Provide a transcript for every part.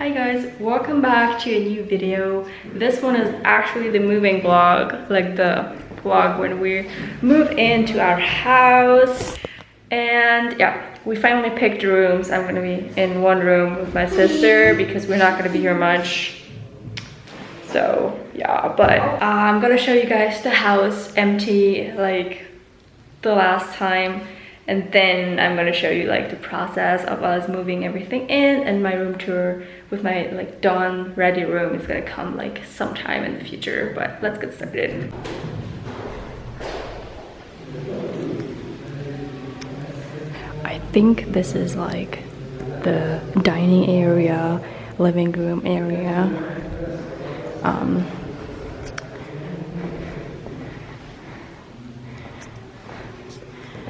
Hi guys, welcome back to a new video. This one is actually the moving vlog, like the vlog when we move into our house. And yeah, we finally picked rooms. I'm gonna be in one room with my sister because we're not gonna be here much. So yeah, but I'm gonna show you guys the house empty like the last time. And then I'm gonna show you like the process of us moving everything in, and my room tour with my like done ready room is gonna come like sometime in the future. But let's get started. I think this is like the dining area, living room area.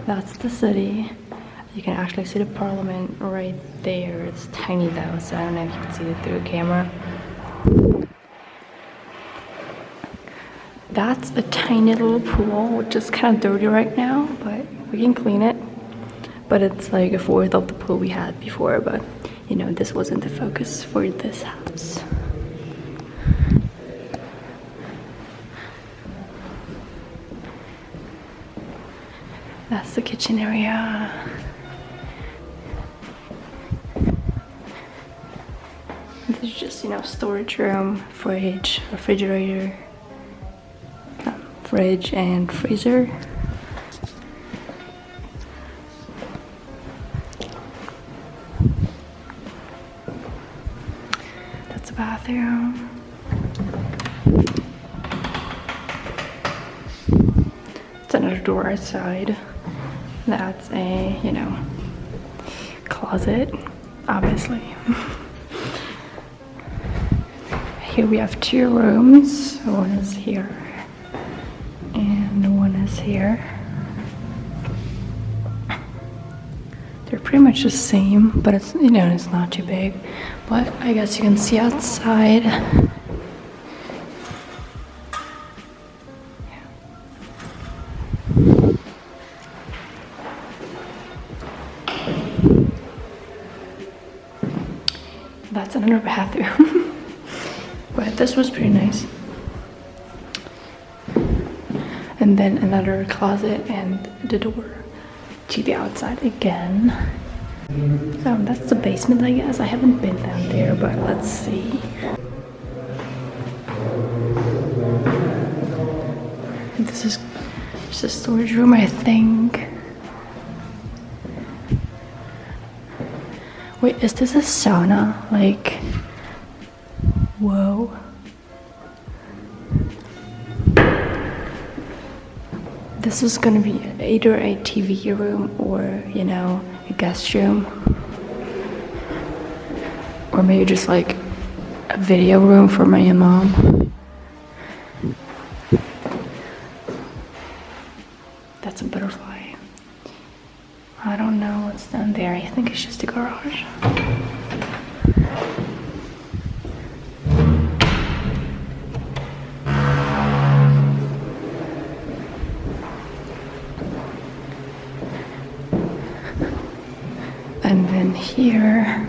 That's the city. You can actually see the parliament right there. It's tiny though, so I don't know if you can see it through a camera. That's a tiny little pool, which is kind of dirty right now, but we can clean it. But it's like a fourth of the pool we had before, but you know, this wasn't the focus for this house. That's the kitchen area. This is just, you know, storage room, fridge, refrigerator, fridge and freezer. That's a bathroom. It's another door outside. That's a, you know, closet, obviously. Here we have two rooms. One is here and one is here. They're pretty much the same, but it's, you know, it's not too big. But I guess you can see outside. That's another bathroom. But this was pretty nice. And then another closet and the door to the outside again. That's the basement, I guess. I haven't been down there, but let's see. This is just a storage room, I think. Wait, is this a sauna? Like, whoa. This is gonna be either a TV room or, you know, a guest room. Or maybe just like a video room for my mom. That's a butterfly. I don't know what's down there. I think it's just a garage. And then here,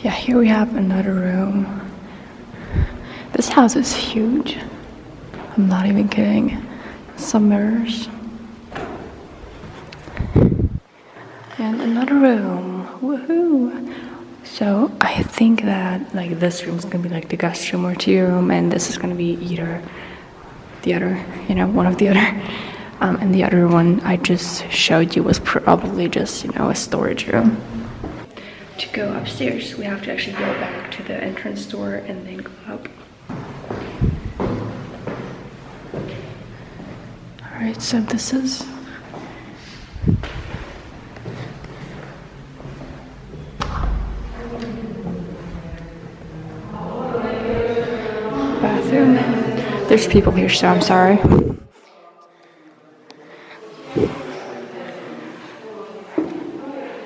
yeah, here we have another room. This house is huge. I'm not even kidding. Some mirrors. And another room. Woohoo! So I think that like this room is gonna be like the guest room or tea room, and this is gonna be either the other, you know, one of the other. And the other one I just showed you was probably just, you know, a storage room. To go upstairs, we have to actually go back to the entrance door and then go up. Alright, so this is bathroom. There's people here, so I'm sorry.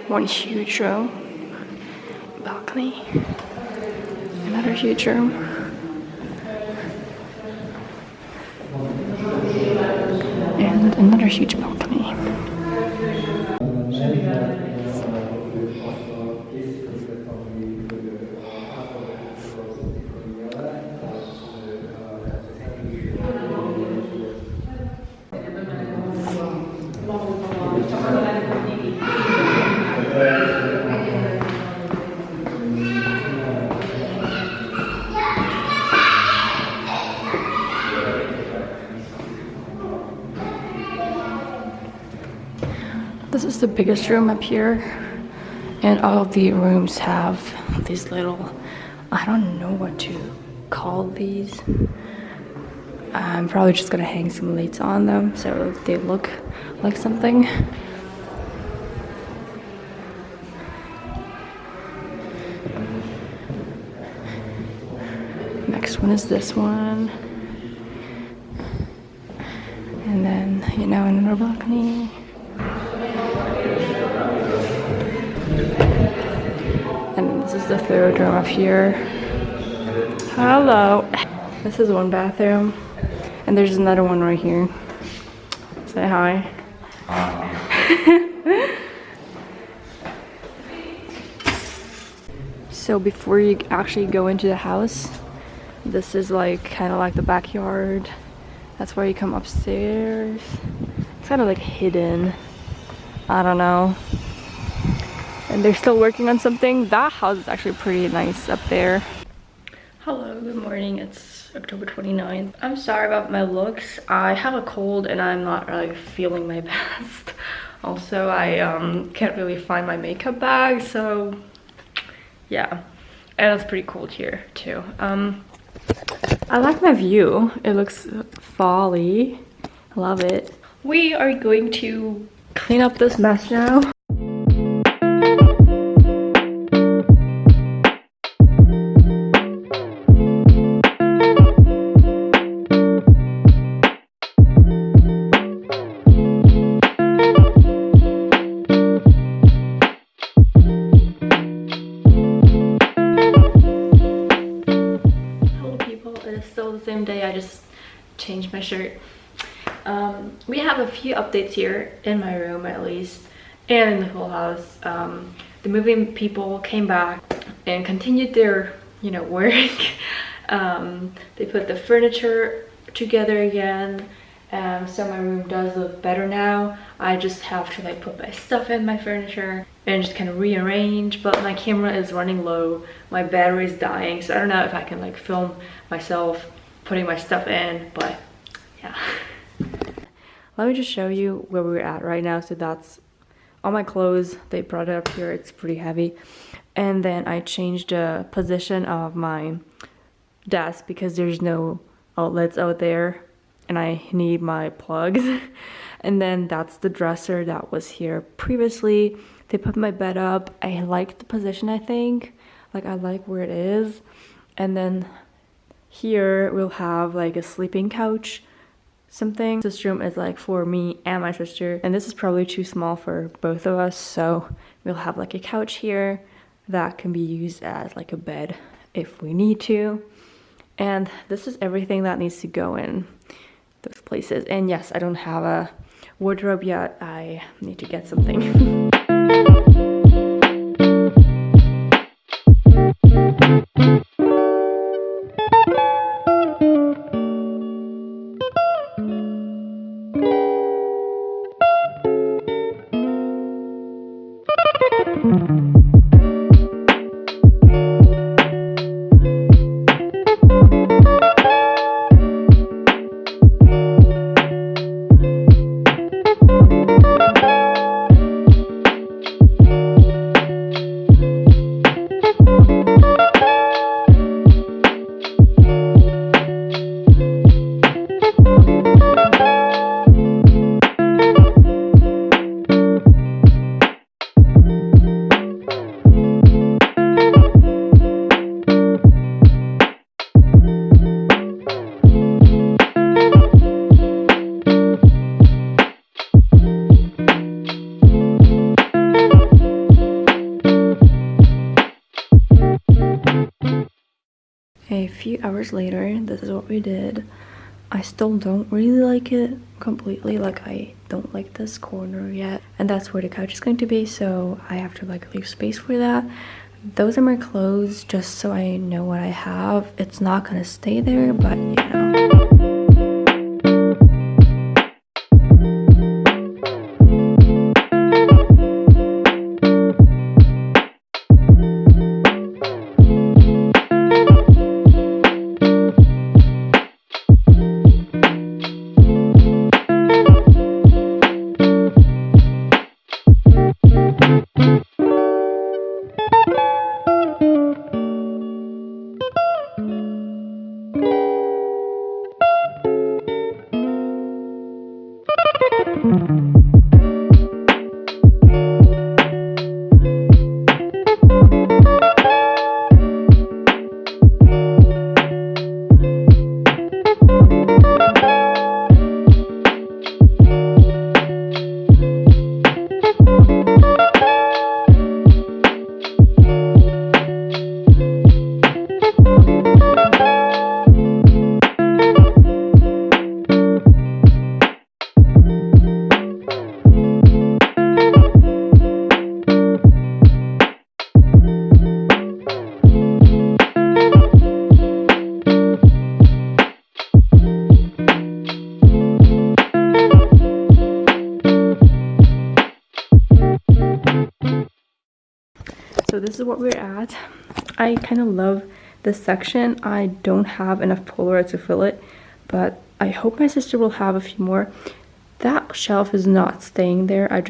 One huge room, balcony, another huge room. And another huge balcony. the biggest room up here, and all of the rooms have these little, I don't know what to call these. I'm probably just gonna hang some lights on them so they look like something. Next one is this one. And then, you know, another balcony. And this is the third room up here. Hello. This is one bathroom. And there's another one right here. Say hi. So before you actually go into the house, this is like kind of like the backyard. That's where you come upstairs. It's kind of like hidden. I don't know. And they're still working on something. That house is actually pretty nice up there. Hello, good morning. It's October 29th. I'm sorry about my looks. I have a cold and I'm not really feeling my best. Also, I can't really find my makeup bag, so yeah. And it's pretty cold here too. I like my view. It looks fall-y. I love it. We are going to clean up this mess now. Same day, I just changed my shirt. We have a few updates here in my room, at least, and in the whole house. The moving people came back and continued their, you know, work. They put the furniture together again, so my room does look better now. I just have to like put my stuff in my furniture and just kind of rearrange, but my camera is running low, my battery is dying, so I don't know if I can like film myself putting my stuff in, but yeah. Let me just show you where we're at right now. So that's all my clothes. They brought it up here. It's pretty heavy. And then I changed the position of my desk because there's no outlets out there and I need my plugs. And then that's the dresser that was here previously. They put my bed up. I like the position, I think. Like, I like where it is. And then here we'll have like a sleeping couch, something. This room is like for me and my sister, and this is probably too small for both of us, so we'll have like a couch here that can be used as like a bed if we need to. And this is everything that needs to go in those places. And yes, I don't have a wardrobe yet. I need to get something. A few hours later, this is what we did. I still don't really like it completely. Like, I don't like this corner yet, and that's where the couch is going to be, so I have to like leave space for that. Those are my clothes, just so I know what I have. It's not gonna stay there, but you know. this is what we're at. I kind of love this section. I don't have enough Polaroid to fill it, but I hope my sister will have a few more. That shelf is not staying there. I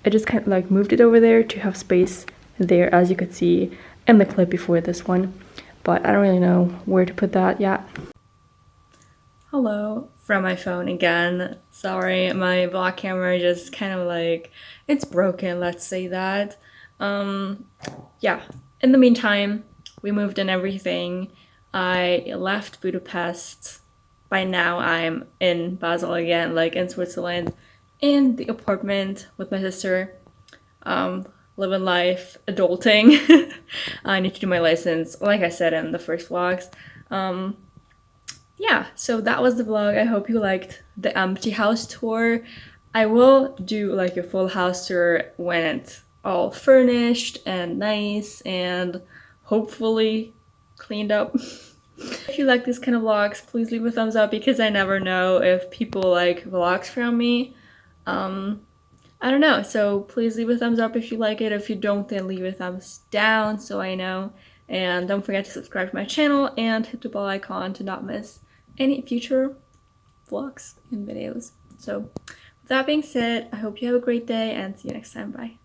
just kind of like moved it over there to have space there, as you could see in the clip before this one, but I don't really know where to put that yet. Hello from my phone again. Sorry, my vlog camera just kind of like, it's broken, let's say that. Yeah, in the meantime, we moved in everything. I left Budapest. By now I'm in Basel again, like in Switzerland, in the apartment with my sister, living life, adulting. I need to do my license, like I said in the first vlogs. Yeah, so that was the vlog. I hope you liked the empty house tour. I will do like a full house tour when it's all furnished and nice and hopefully cleaned up. If you like these kind of vlogs, please leave a thumbs up, because I never know if people like vlogs from me. I don't know, so please leave a thumbs up if you like it. If you don't, then leave a thumbs down so I know. And don't forget to subscribe to my channel and hit the bell icon to not miss any future vlogs and videos. So with that being said, I hope you have a great day and see you next time. Bye.